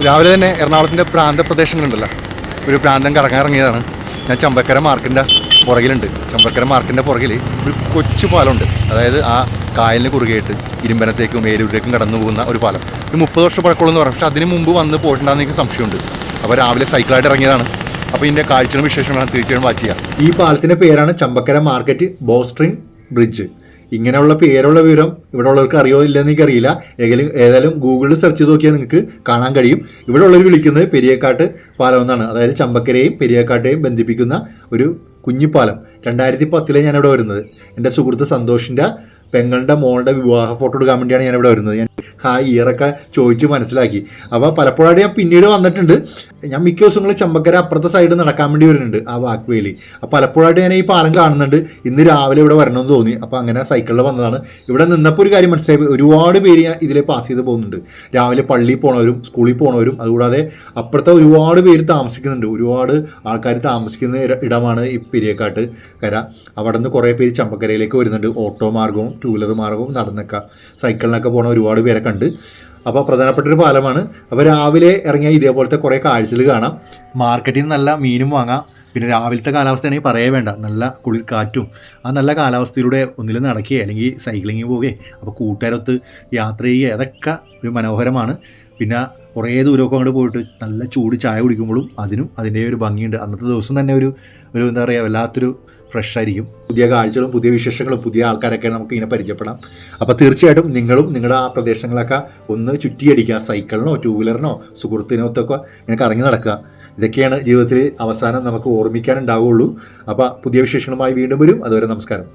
രാവിലെ തന്നെ എറണാകുളത്തിൻ്റെ പ്രാന്തപ്രദേശങ്ങളുണ്ടല്ലോ, ഒരു പ്രാന്തം കറങ്ങാനിറങ്ങിയതാണ്. ഞാൻ ചമ്പക്കര മാർക്കിൻ്റെ പുറകിലുണ്ട്. ചമ്പക്കര മാർക്കിൻ്റെ പുറകിൽ ഒരു കൊച്ചു പാലമുണ്ട്. അതായത് ആ കായലിന് കുറുകെയായിട്ട് ഇരുമ്പനത്തേക്കും ഏരൂരിലേക്കും കടന്നു പോകുന്ന ഒരു പാലം. ഒരു 30 വർഷം പഴക്കമുള്ളെന്ന് പറയാം. പക്ഷേ അതിന് മുമ്പ് വന്ന് പോയിട്ടുണ്ടാകുന്ന എനിക്ക് സംശയമുണ്ട്. അപ്പോൾ രാവിലെ സൈക്കിളായിട്ട് ഇറങ്ങിയതാണ്. അപ്പോൾ ഇതിൻ്റെ കാഴ്ചകളും വിശേഷങ്ങളാണ് തീർച്ചയായും വാച്ച് ചെയ്യാം. ഈ പാലത്തിൻ്റെ പേരാണ് ചമ്പക്കര മാർക്കറ്റ് ബോസ്ട്രിങ് ബ്രിഡ്ജ്. ഇങ്ങനെയുള്ള പേരുള്ള വിവരം ഇവിടെ ഉള്ളവർക്ക് അറിയോ ഇല്ലെന്ന് എനിക്കറിയില്ല. ഏതായാലും ഗൂഗിളിൽ സെർച്ച് ചെയ്ത് നോക്കിയാൽ നിങ്ങൾക്ക് കാണാൻ കഴിയും. ഇവിടെ ഉള്ളവർ വിളിക്കുന്നത് പെരിയക്കാട്ട് പാലം എന്നാണ്. അതായത് ചമ്പക്കരയും പെരിയക്കാട്ടെയും ബന്ധിപ്പിക്കുന്ന ഒരു കുഞ്ഞിപ്പാലം. 2010 ഞാനിവിടെ വരുന്നത്. എൻ്റെ സുഹൃത്ത് സന്തോഷിൻ്റെ പെങ്ങളുടെ മോളുടെ വിവാഹ ഫോട്ടോ എടുക്കാൻ വേണ്ടിയാണ് ഞാനിവിടെ വരുന്നത്. ഞാൻ ആ ഇയറൊക്കെ ചോദിച്ച് മനസ്സിലാക്കി. അപ്പോൾ പലപ്പോഴായിട്ട് ഞാൻ പിന്നീട് വന്നിട്ടുണ്ട്. ഞാൻ മിക്ക ദിവസങ്ങളിൽ ചമ്പക്കര അപ്പുറത്തെ സൈഡ് നടക്കാൻ വേണ്ടി വരുന്നുണ്ട്, ആ വാക്വേലി. അപ്പോൾ പലപ്പോഴായിട്ട് ഞാൻ ഈ പാലം കാണുന്നുണ്ട്. ഇന്ന് രാവിലെ ഇവിടെ വരണമെന്ന് തോന്നി. അപ്പോൾ അങ്ങനെ സൈക്കിളിൽ വന്നതാണ്. ഇവിടെ നിന്നപ്പോൾ ഒരു കാര്യം മനസ്സിലായി, ഒരുപാട് പേര് ഇതിലെ പാസ് ചെയ്ത് പോകുന്നുണ്ട്. രാവിലെ പള്ളിയിൽ പോണവരും സ്കൂളിൽ പോണവരും, അതുകൂടാതെ അപ്പുറത്തെ ഒരുപാട് പേര് താമസിക്കുന്നുണ്ട്. ഒരുപാട് ആൾക്കാർ താമസിക്കുന്ന ഇടമാണ് ഈ പെരിയക്കാട്ട് കര. അവിടെ നിന്ന് കുറേ പേര് ചമ്പക്കരയിലേക്ക് വരുന്നുണ്ട്. ഓട്ടോ മാർഗവും 2 വീലർ മാർഗവും നടന്നൊക്കെ സൈക്കിളിനൊക്കെ പോണ ഒരുപാട് പേരെ കണ്ട്. അപ്പോൾ പ്രധാനപ്പെട്ടൊരു പാലമാണ്. അപ്പോൾ രാവിലെ ഇറങ്ങിയാൽ ഇതേപോലത്തെ കുറേ കാഴ്ചകൾ കാണാം. മാർക്കറ്റിൽ നിന്ന് നല്ല മീനും വാങ്ങാം. പിന്നെ രാവിലത്തെ കാലാവസ്ഥയാണെങ്കിൽ പറയേ വേണ്ട, നല്ല കുളിർ കാറ്റും. ആ നല്ല കാലാവസ്ഥയിലൂടെ ഒന്നിലും നടക്കുകയോ അല്ലെങ്കിൽ സൈക്ലിങ് പോവുകയോ അപ്പോൾ കൂട്ടുകാരൊത്ത് യാത്ര ചെയ്യുക, അതൊക്കെ ഒരു മനോഹരമാണ്. പിന്നെ കുറേ ദൂരമൊക്കെ അങ്ങോട്ട് പോയിട്ട് നല്ല ചൂട് ചായ കുടിക്കുമ്പോഴും അതിൻ്റെ ഒരു ഭംഗിയുണ്ട്. അന്നത്തെ ദിവസം തന്നെ ഒരു എന്താ പറയുക, വല്ലാത്തൊരു ഫ്രഷ് ആയിരിക്കും. പുതിയ കാഴ്ചകളും പുതിയ വിശേഷങ്ങളും പുതിയ ആൾക്കാരൊക്കെ നമുക്ക് ഇങ്ങനെ പരിചയപ്പെടാം. അപ്പോൾ തീർച്ചയായിട്ടും നിങ്ങളും നിങ്ങളുടെ ആ പ്രദേശങ്ങളൊക്കെ ഒന്ന് ചുറ്റിയടിക്കുക. സൈക്കിളിനോ 2 വീലറിനോ സുഹൃത്തിനൊത്തൊക്കെ ഇങ്ങനെ കറങ്ങി നടക്കുക. ഇതൊക്കെയാണ് ജീവിതത്തിൽ അവസാനം നമുക്ക് ഓർമ്മിക്കാനുണ്ടാവുകയുള്ളൂ. അപ്പോൾ പുതിയ വിശേഷങ്ങളുമായി വീണ്ടും വരും. അതുവരെ നമസ്കാരം.